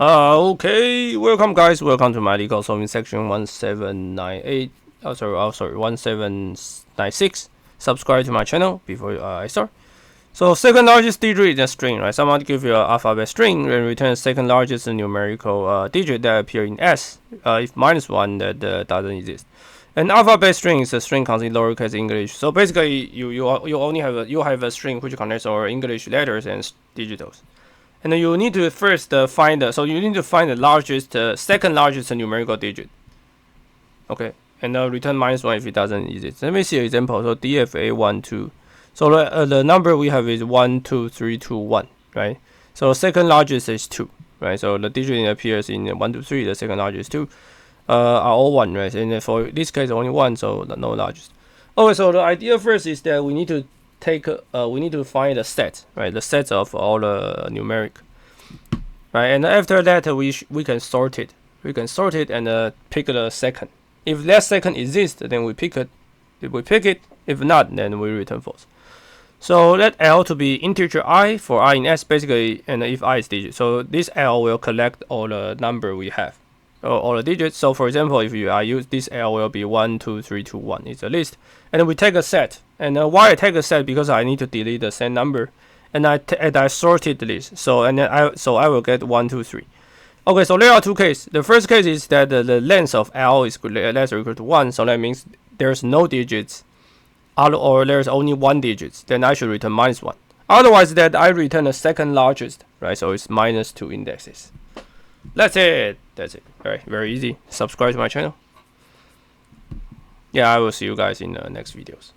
Okay, welcome guys, welcome to my Leetcode solving section 1798. Sorry, 1796. Subscribe to my channel before I start. So second largest digit is a string, right? Somebody give you an alphabet string and return second largest numerical digit that appear in S. If -1, that doesn't exist. An alphabet string is a string containing lowercase English. So basically, you only have a string which contains our English letters and digitals. And then you need to first find the largest, second largest numerical digit. Okay, and return -1 if it doesn't exist. Let me see an example. So DFA12. So the number we have is 1, 2, 3, 2, 1, right? So second largest is 2, right? So the digit appears in 1, 2, 3. The second largest 2 are all 1, right? And for this case only 1, so no largest. Okay, so the idea first is that we need to find a set, right? The sets of all the numeric, right? And after that, we can sort it. We can sort it and pick the second. If that second exists, then we pick it. If we pick it, if not, then we return false. So let L to be integer I for I in S basically, and if I is digit. So this L will collect all the number we have, all the digits. So for example, if I use this L will be 1, 2, 3, 2, 1. It's a list, and then we take a set. And why I take a set? Because I need to delete the same number, and I sorted the list. So I will get 1, 2, 3. Okay, so there are two cases. The first case is that the length of L is less or equal to 1. So that means there's no digits, or there's only 1 digit. Then I should return -1. Otherwise, that I return the second largest, right? So it's -2 indexes. That's it. All right, very easy. Subscribe to my channel. Yeah, I will see you guys in the next videos.